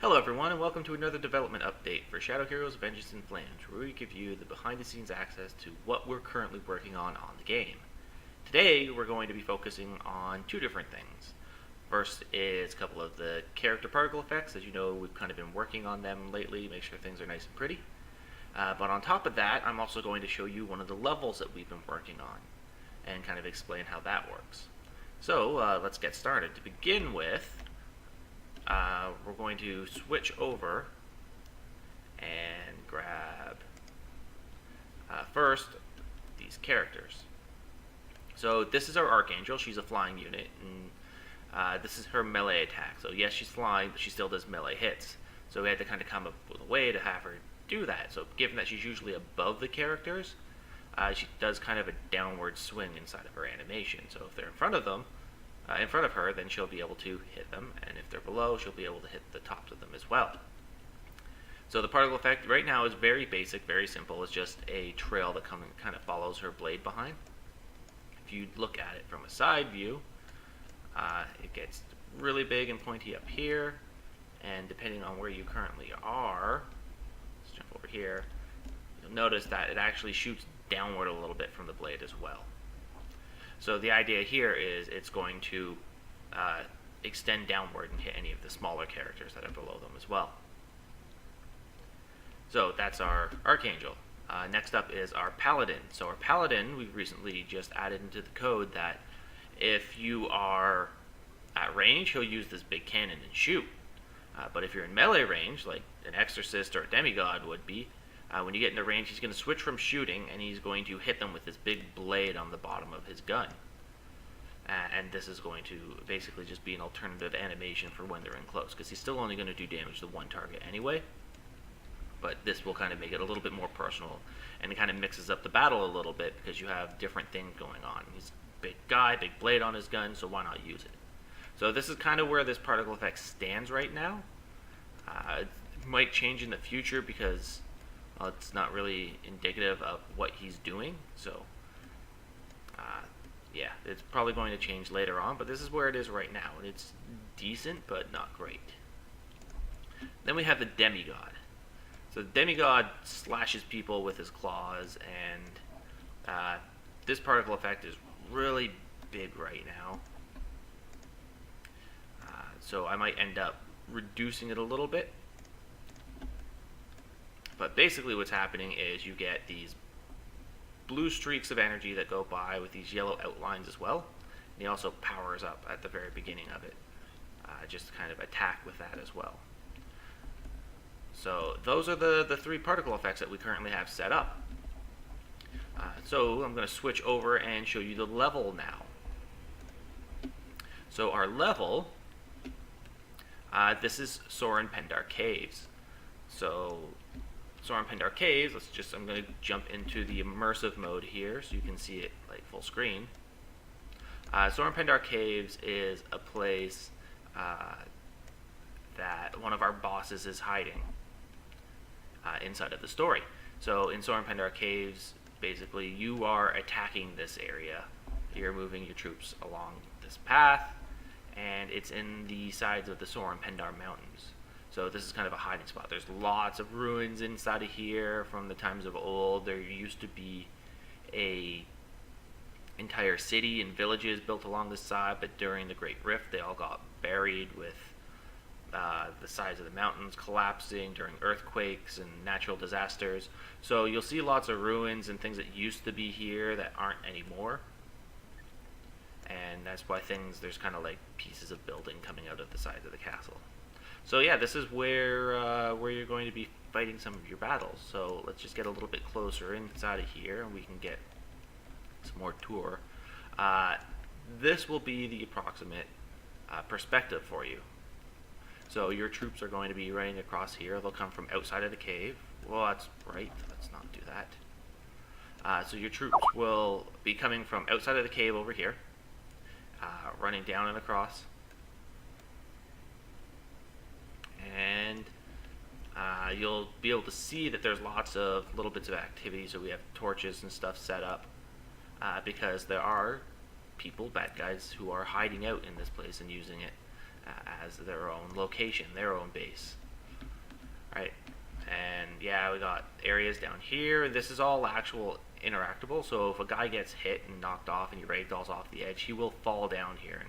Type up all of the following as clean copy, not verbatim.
Hello everyone and welcome to another development update for Shadow Heroes Vengeance and Flames, where we give you the behind the scenes access to what we're currently working on the game. Today we're going to be focusing on two different things. First is a couple of the character particle effects. As you know, we've kind of been working on them lately, make sure things are nice and pretty. But on top of that, I'm also going to show you one of the levels that we've been working on and kind of explain how that works. So let's get started. To begin with, we're going to switch over and grab first these characters. So this is our Archangel. She's a flying unit, and this is her melee attack. So yes, she's flying, but she still does melee hits. So we had to kind of come up with a way to have her do that. So given that she's usually above the characters, she does kind of a downward swing inside of her animation. So if they're in front of her, then she'll be able to hit them, and if they're below, she'll be able to hit the tops of them as well. So the particle effect right now is very basic, very simple. It's just a trail that kind of follows her blade behind. If you look at it from a side view, it gets really big and pointy up here, and depending on where you currently are, let's jump over here, you'll notice that it actually shoots downward a little bit from the blade as well. So the idea here is it's going to extend downward and hit any of the smaller characters that are below them as well. So that's our Archangel. Next up is our Paladin. So our Paladin, we've recently just added into the code that if you are at range, he'll use this big cannon and shoot. But if you're in melee range, like an Exorcist or a Demigod would be, when you get into range, he's going to switch from shooting, and he's going to hit them with this big blade on the bottom of his gun. And this is going to basically just be an alternative animation for when they're in close, because he's still only going to do damage to one target anyway. But this will kind of make it a little bit more personal, and it kind of mixes up the battle a little bit, because you have different things going on. He's a big guy, big blade on his gun, so why not use it? So this is kind of where this particle effect stands right now. It might change in the future, because it's not really indicative of what he's doing, so yeah, it's probably going to change later on, but this is where it is right now, and it's decent, but not great. Then we have the Demigod. So the Demigod slashes people with his claws, and this particle effect is really big right now. So I might end up reducing it a little bit. But basically what's happening is you get these blue streaks of energy that go by with these yellow outlines as well. And he also powers up at the very beginning of it, just to kind of attack with that as well. So those are the three particle effects that we currently have set up. So I'm going to switch over and show you the level now. So our level, this is Soren Pendar Caves. So Soren Pendar Caves, I'm going to jump into the immersive mode here so you can see it like full screen. Soren Pendar Caves is a place that one of our bosses is hiding inside of the story. So in Soren Pendar Caves, basically you are attacking this area. You're moving your troops along this path, and it's in the sides of the Soren Pendar Mountains. So this is kind of a hiding spot. There's lots of ruins inside of here from the times of old. There used to be a entire city and villages built along this side, but during the Great Rift, they all got buried with the sides of the mountains collapsing during earthquakes and natural disasters. So you'll see lots of ruins and things that used to be here that aren't anymore. And that's why there's kind of like pieces of building coming out of the sides of the castle. So yeah, this is where you're going to be fighting some of your battles. So let's just get a little bit closer inside of here, and we can get some more tour. This will be the approximate perspective for you. So your troops are going to be running across here. They'll come from outside of the cave. Well, that's right. Let's not do that. So your troops will be coming from outside of the cave over here, running down and across. And you'll be able to see that there's lots of little bits of activity. So we have torches and stuff set up because there are people, bad guys, who are hiding out in this place and using it as their own location, their own base. right? And yeah, we got areas down here. This is all actual interactable. So if a guy gets hit and knocked off and he ragdolls off the edge, he will fall down here.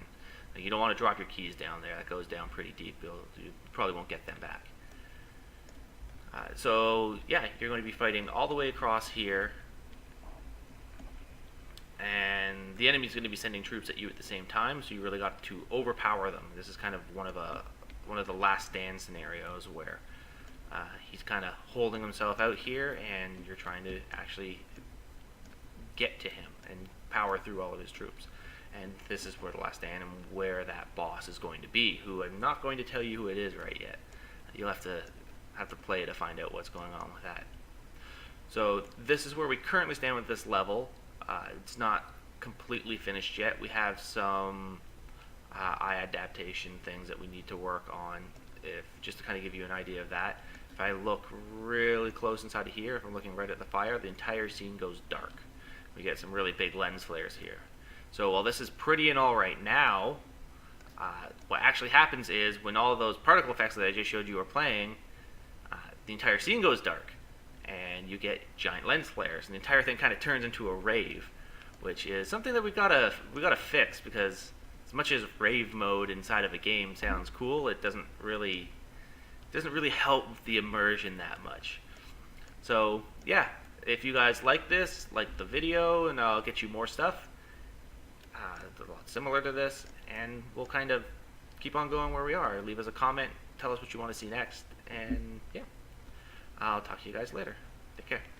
And you don't want to drop your keys down there. That goes down pretty deep. You probably won't get them back. So yeah, you're going to be fighting all the way across here, and the enemy's going to be sending troops at you at the same time. So you really got to overpower them. This is kind of one of the last stand scenarios where he's kind of holding himself out here, and you're trying to actually get to him and power through all of his troops. And this is where the last stand and where that boss is going to be, who I'm not going to tell you who it is right yet. You'll have to play to find out what's going on with that. So this is where we currently stand with this level. It's not completely finished yet. We have some eye adaptation things that we need to work on, just to kind of give you an idea of that. If I look really close inside of here, if I'm looking right at the fire, the entire scene goes dark. We get some really big lens flares here. So while this is pretty and all right now, what actually happens is when all of those particle effects that I just showed you are playing, the entire scene goes dark, and you get giant lens flares, and the entire thing kind of turns into a rave, which is something that we gotta fix, because as much as rave mode inside of a game sounds cool, it doesn't really help the immersion that much. So yeah, if you guys like this, like the video, and I'll get you more stuff a lot similar to this, and we'll kind of keep on going where we are. Leave us a comment, tell us what you want to see next, and yeah, I'll talk to you guys later. Take care.